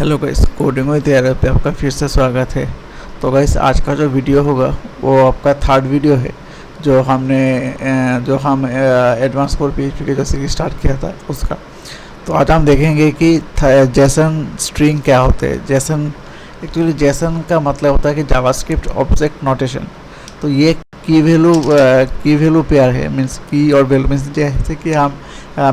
Hello guys, coding with AR पे आपका फिर से स्वागत है। तो गाइस, आज का जो वीडियो होगा वो आपका थर्ड वीडियो है जो हम एडवांस कोर पीएचपी के जो सीरीज स्टार्ट किया था उसका। तो आज हम देखेंगे कि जेसन स्ट्रिंग क्या होते हैं। जेसन एक्चुअली जेसन का मतलब होता है कि जावास्क्रिप्ट ऑब्जेक्ट नोटेशन। तो ये की वैल्यू पेयर है, मीन्स की और वैल्यू मीन्स जैसे कि हम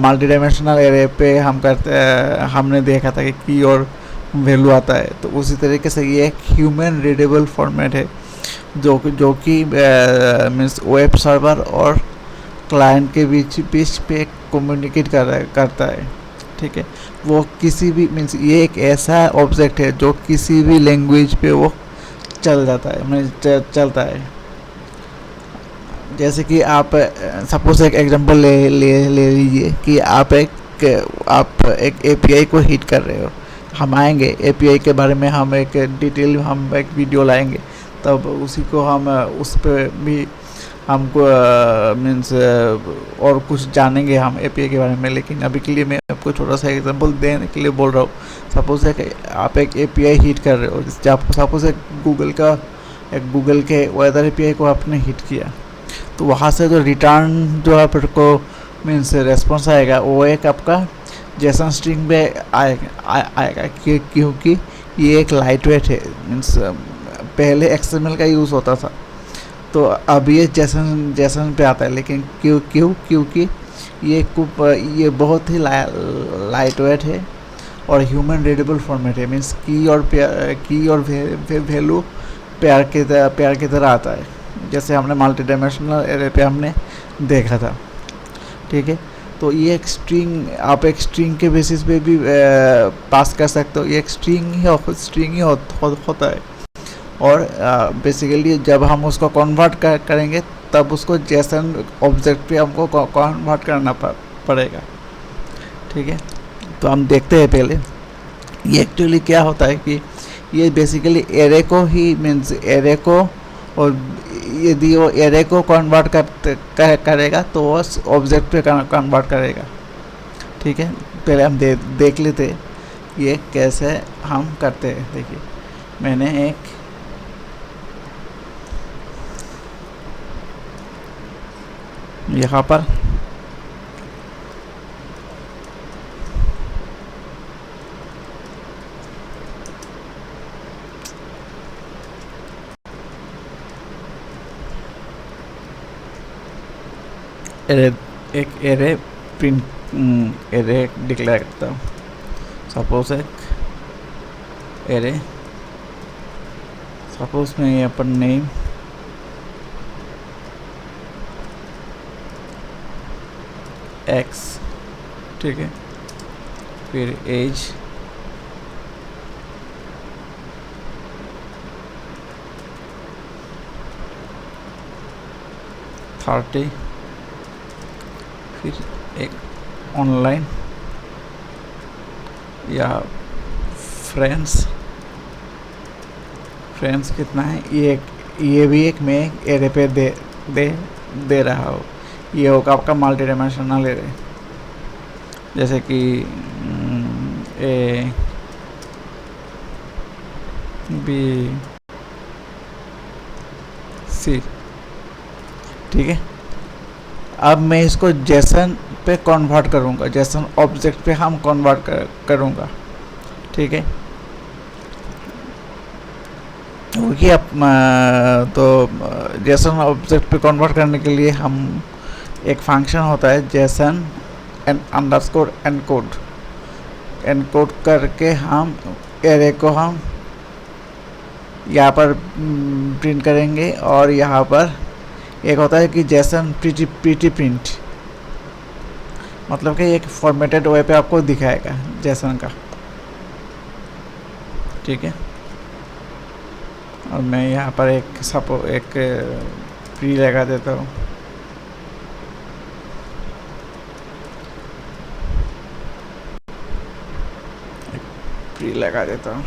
मल्टी डायमेंशनल एरे पे हमने देखा था कि की और वैल्यू आता है। तो उसी तरीके से ये एक ह्यूमन रीडेबल फॉर्मेट है जो कि मीन्स वेब सर्वर और क्लाइंट के बीच बीच पे कम्युनिकेट करता है। ठीक है, वो किसी भी मीन्स ये एक ऐसा ऑब्जेक्ट है जो किसी भी लैंग्वेज पे वो चल जाता है, मीन्स चलता है। जैसे कि आप सपोज एक एग्जांपल ले लीजिए कि आप एक एपीआई को हिट कर रहे हो। हम आएंगे एपीआई के बारे में, हम एक वीडियो लाएंगे, तब उसी को हम उस पर भी हमको मीन्स और कुछ जानेंगे हम एपीआई के बारे में। लेकिन अभी के लिए मैं आपको छोटा सा एग्जांपल देने के लिए बोल रहा हूँ। सपोज आप एक एपीआई हिट कर रहे हो, सपोज एक गूगल के वेदर एपीआई को आपने हिट किया, तो वहाँ से जो रिटर्न जो आपको मीन्स रेस्पॉन्स आएगा वो एक आपका जेसन स्ट्रिंग में आएगा क्योंकि ये एक लाइट वेट है। मीन्स पहले एक्सएमएल का यूज़ होता था, तो अब ये जेसन पे आता है। लेकिन क्योंकि ये बहुत ही लाइट वेट है और ह्यूमन रीडेबल फॉर्मेट है। मीन्स की और वैल्यू प्यार की तरह आता है, जैसे हमने मल्टी डायमेंशनल एरे पे हमने देखा था। ठीक है, तो ये एक स्ट्रिंग आप एक स्ट्रिंग के बेसिस पे भी पास कर सकते हो। ये एक स्ट्रिंग ही होता है। और बेसिकली जब हम उसको कन्वर्ट करेंगे तब उसको जेसन ऑब्जेक्ट पे हमको कन्वर्ट करना पड़ेगा। ठीक है, तो हम देखते हैं पहले ये एक्चुअली क्या होता है कि ये बेसिकली एरे को ही मीन्स एरे को, और यदि वो एरे को कन्वर्ट करेगा तो वो ऑब्जेक्ट पे कन्वर्ट करेगा। ठीक है, पहले हम देख लेते ये कैसे हम करते हैं। देखिए, मैंने एक यहाँ पर एरे प्रिंट एरे डिक्लेयर करता हूँ। सपोज मैं यहाँ पर नेम एक्स, ठीक है, फिर एज थर्टी, फिर एक ऑनलाइन या फ्रेंड्स कितना है, ये भी एक मैं एरे पे दे रहा हूँ। ये होगा आपका मल्टी डायमेंशनल एरे, जैसे कि ए बी सी। ठीक है, अब मैं इसको जेसन पे कन्वर्ट करूँगा, जेसन ऑब्जेक्ट पे हम कन्वर्ट करूँगा। ठीक है, क्योंकि अब तो जेसन ऑब्जेक्ट पे कन्वर्ट करने के लिए हम एक फंक्शन होता है जेसन अंडरस्कोर एनकोड करके हम एरे को हम यहाँ पर प्रिंट करेंगे। और यहाँ पर एक होता है कि जेसन प्रीटी प्रिंट, मतलब कि एक फॉर्मेटेड वे पे आपको दिखाएगा जेसन का। ठीक है, और मैं यहाँ पर एक प्री लगा देता हूँ। प्री लगा देता हूँ।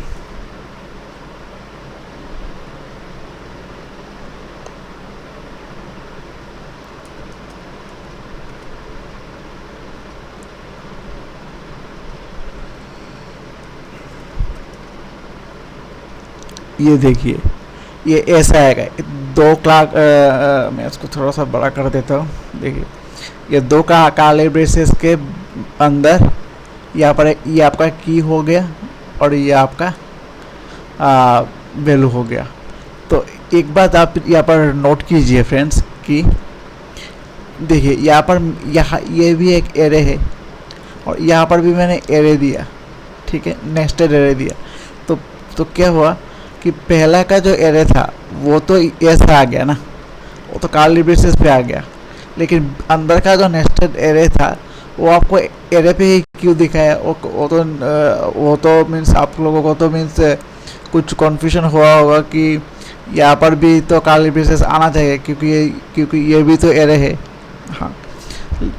ये देखिए, ये ऐसा आएगा। दो क्लास, मैं इसको थोड़ा सा बड़ा कर देता हूँ। देखिए, ये दो का काले ब्रेसेस के अंदर यहाँ पर ये आपका की हो गया और ये आपका वैल्यू हो गया। तो एक बात आप यहाँ पर नोट कीजिए फ्रेंड्स कि देखिए यहाँ पर ये भी एक एरे है और यहाँ पर भी मैंने एरे दिया, ठीक है, नेस्टेड एरे दिया। तो क्या हुआ कि पहला का जो एरे था वो तो ऐसा आ गया ना, वो तो कार्ली ब्रेसेस पे आ गया, लेकिन अंदर का जो नेस्टेड एरे था वो आपको एरे पे ही क्यों दिखाया? वो तो मीन्स आप लोगों को तो मीन्स कुछ कन्फ्यूजन हुआ होगा कि यहाँ पर भी तो कार्ली ब्रेसेस आना चाहिए क्योंकि ये भी तो एरे है। हाँ,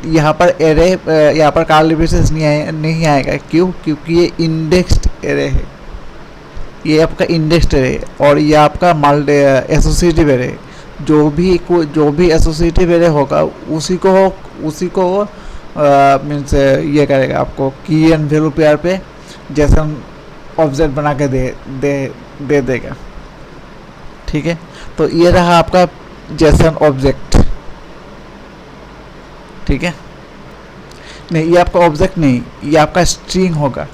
यहाँ पर एरे, यहाँ पर कार्ली ब्रेसेस नहीं आएगा। क्यों? क्योंकि ये इंडेक्स्ड एरे है, ये आपका इंडेक्स्ड एरे है और ये आपका एसोसिएटिव एरे है। जो भी एसोसिएटिव एरे होगा उसी को मीन्स ये करेगा, आपको की एंड वैल्यू पेयर पे जेसन ऑब्जेक्ट बना के दे देगा, ठीक है। तो ये रहा आपका जेसन ऑब्जेक्ट, ठीक है। नहीं, ये आपका ऑब्जेक्ट नहीं, ये आपका स्ट्रिंग होगा,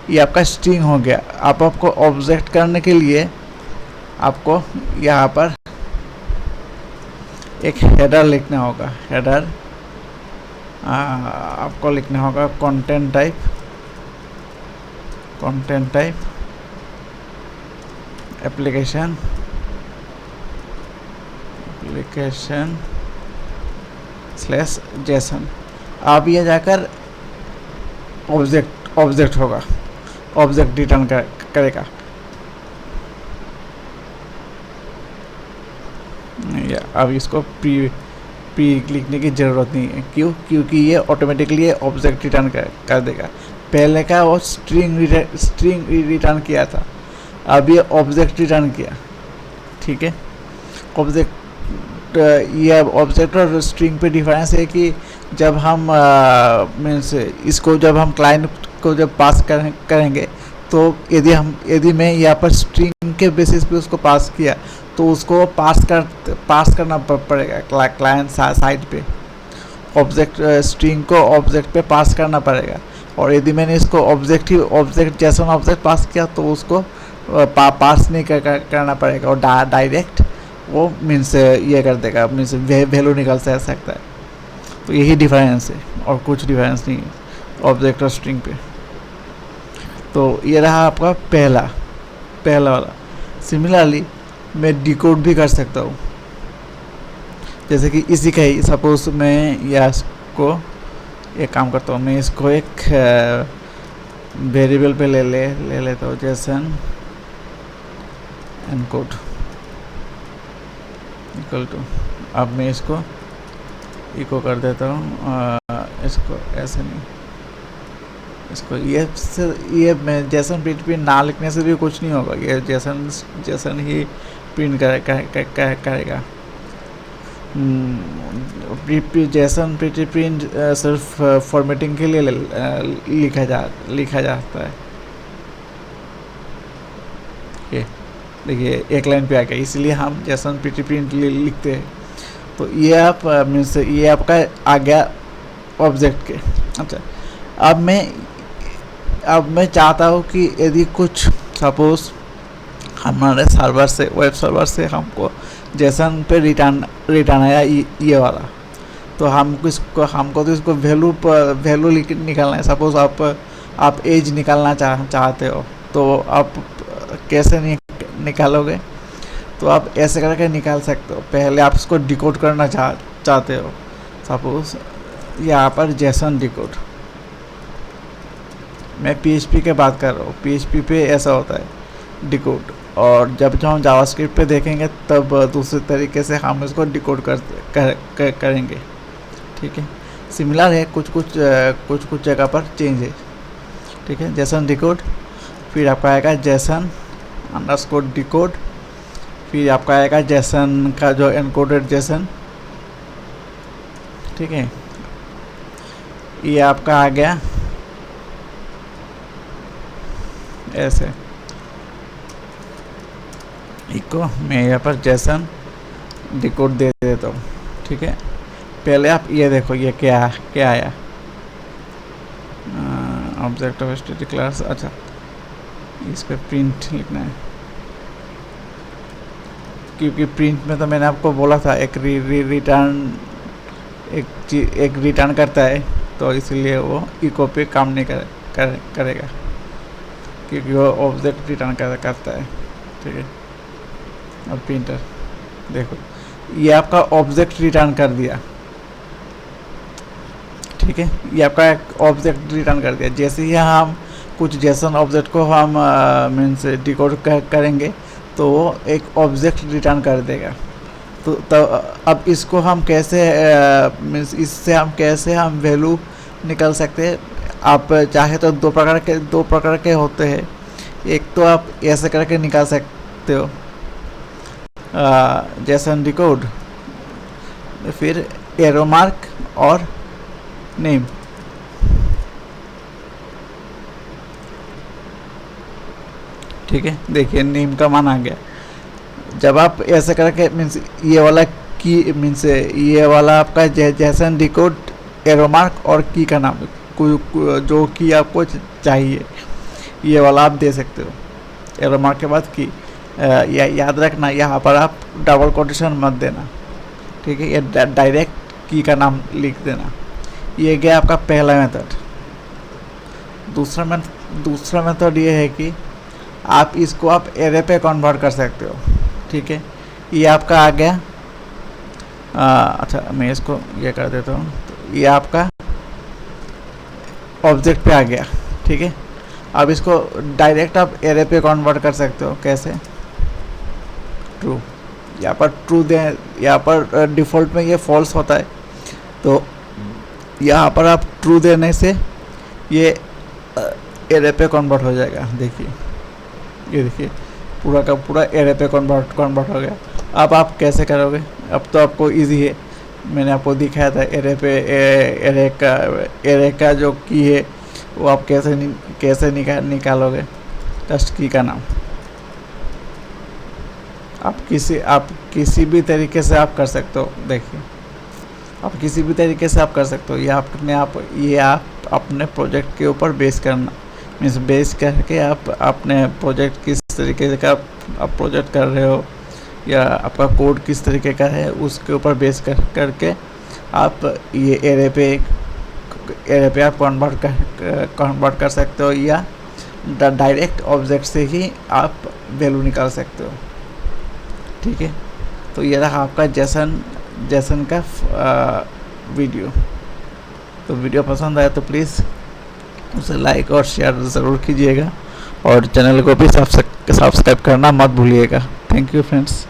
ये आपका स्ट्रिंग हो गया। आपको ऑब्जेक्ट करने के लिए आपको यहाँ पर एक हेडर लिखना होगा। हेडर आपको लिखना होगा content type application slash Jason. अब ये जाकर ऑब्जेक्ट होगा, ऑब्जेक्ट रिटर्न करेगा। या अब इसको प्री लिखने की ज़रूरत नहीं है। क्यों? क्योंकि ये ऑटोमेटिकली ऑब्जेक्ट रिटर्न कर देगा। पहले का वो स्ट्रिंग रिटर्न किया था, अब ये ऑब्जेक्ट रिटर्न किया, ठीक है। ये ऑब्जेक्ट और स्ट्रिंग पे डिफरेंस है कि जब हम मीन्स इसको जब हम क्लाइंट को जब पास करेंगे तो यदि मैं यहाँ पर स्ट्रिंग के बेसिस पे उसको पास किया तो उसको पास करना पड़ेगा क्लाइंट साइड पे। ऑब्जेक्ट स्ट्रिंग को ऑब्जेक्ट पे पास करना पड़ेगा और यदि मैंने इसको ऑब्जेक्ट जेसन ऑब्जेक्ट पास किया तो उसको पास नहीं करना पड़ेगा और डायरेक्ट वो मीन्स ये कर देगा, मीन्स वैल्यू निकल सकता है। तो यही डिफरेंस है और कुछ डिफरेंस नहीं है ऑब्जेक्ट और स्ट्रिंग पे। तो ये रहा आपका पहला वाला। सिमिलरली मैं डिकोड भी कर सकता हूँ, जैसे कि इसी का ही सपोज मैं या इसको एक काम करता हूँ, मैं इसको एक वेरिएबल पे ले लेता हूँ, जेसन एनकोड इक्वल टू। अब मैं इसको इको कर देता हूँ, इसको ऐसे नहीं, इसको ये मैं जेसन प्रिंट ना लिखने से भी कुछ नहीं होगा, ये जेसन ही प्रिंट करेगा। जेसन प्रिंट सिर्फ फॉर्मेटिंग के लिए लिखा जाता है। ये देखिए एक लाइन पे आ गया, इसलिए हम जेसन प्रिंट लिखते हैं। तो ये आप मीन्स ये आपका आ गया ऑब्जेक्ट के। अच्छा, अब मैं चाहता हूँ कि यदि कुछ सपोज हमारे सर्वर से, वेब सर्वर से हमको जेसन पे रिटर्न आया ये वाला, तो हमको तो इसको वैल्यू निकालना है। सपोज आप एज निकालना चाहते हो, तो आप कैसे निकालोगे? तो आप ऐसे करके निकाल सकते हो। पहले आप इसको डिकोड करना चाहते हो, सपोज यहाँ पर जेसन डिकोड, मैं PHP के बात कर रहा हूँ। PHP पे ऐसा होता है डिकोड, और जब हम जावास्क्रिप्ट पे देखेंगे तब दूसरे तरीके से हम इसको डिकोड करेंगे, ठीक है। सिमिलर है, कुछ जगह पर चेंज है, ठीक है। जेसन डिकोड, फिर आपका आएगा जेसन अंडरस्कोर डिकोड, फिर आपका आएगा जेसन का जो एनकोडेड जेसन, ठीक है। ये आपका आ गया ऐसे, इको मैं यहाँ पर जैसन डिकोड दे देता हूँ। ठीक है, पहले आप ये देखो ये क्या आया, ऑब्जेक्ट ऑफ स्टैटिक क्लास। अच्छा, इस पर प्रिंट लिखना है, क्योंकि प्रिंट में तो मैंने आपको बोला था एक रिटर्न एक रिटर्न करता है, तो इसलिए वो इको पे काम नहीं करेगा, क्योंकि वो ऑब्जेक्ट रिटर्न करता है। ठीक है, अब प्रिंटर देखो ये आपका ऑब्जेक्ट रिटर्न कर दिया। ठीक है, ये आपका एक ऑब्जेक्ट रिटर्न कर दिया। जैसे ही हम कुछ जेसन ऑब्जेक्ट को हम मीन्स डिकोड करेंगे तो वो एक ऑब्जेक्ट रिटर्न कर देगा। तो अब इसको हम कैसे मीन्स इससे हम कैसे हम वैल्यू निकाल सकते हैं। आप चाहे तो दो प्रकार के होते हैं। एक तो आप ऐसे करके निकाल सकते हो जेसन डिकोड, फिर एरो मार्क और नेम। ठीक है, देखिए नेम का मान आ गया। जब आप ऐसे करके मीन्स ये वाला की मीन्स ये वाला आपका जेसन डिकोड एरो मार्क और की का नाम जो की आपको चाहिए ये वाला आप दे सकते हो। एरो मार्क के बाद की याद रखना, यहाँ पर आप डबल कोटेशन मत देना। ठीक है, ये डायरेक्ट की का नाम लिख देना। ये गया आपका पहला मेथड। दूसरा मेथड ये है कि आप इसको आप एरे पे कन्वर्ट कर सकते हो। ठीक है, ये आपका आ गया। अच्छा, मैं इसको ये कर देता हूँ। तो ये आपका ऑब्जेक्ट पे आ गया। ठीक है, अब इसको डायरेक्ट आप एरे पे कन्वर्ट कर सकते हो। कैसे? ट्रू, यहाँ पर ट्रू दे, यहाँ पर डिफ़ॉल्ट में ये फॉल्स होता है, तो यहाँ पर आप ट्रू देने से ये एरे पे कन्वर्ट हो जाएगा। देखिए, ये देखिए पूरा का पूरा एरे पे कन्वर्ट हो गया। अब आप कैसे करोगे? अब तो आपको इजी है, मैंने आपको दिखाया था एरे का जो की है वो आप कैसे निकालोगे। जस्ट की का नाम आप किसी भी तरीके से आप कर सकते हो। देखिए, आप किसी भी तरीके से आप कर सकते हो। ये आप अपने प्रोजेक्ट के ऊपर बेस करना, मीन्स बेस करके आप अपने प्रोजेक्ट किस तरीके का आप प्रोजेक्ट कर रहे हो या आपका कोड किस तरीके का है उसके ऊपर बेस करके आप ये एरे पे आप कन्वर्ट कर सकते हो, या डायरेक्ट ऑब्जेक्ट से ही आप वैल्यू निकाल सकते हो। ठीक है, तो ये रहा आपका जेसन का वीडियो। तो वीडियो पसंद आया तो प्लीज़ उसे लाइक और शेयर ज़रूर कीजिएगा, और चैनल को भी सब्सक्राइब करना मत भूलिएगा। Thank you friends.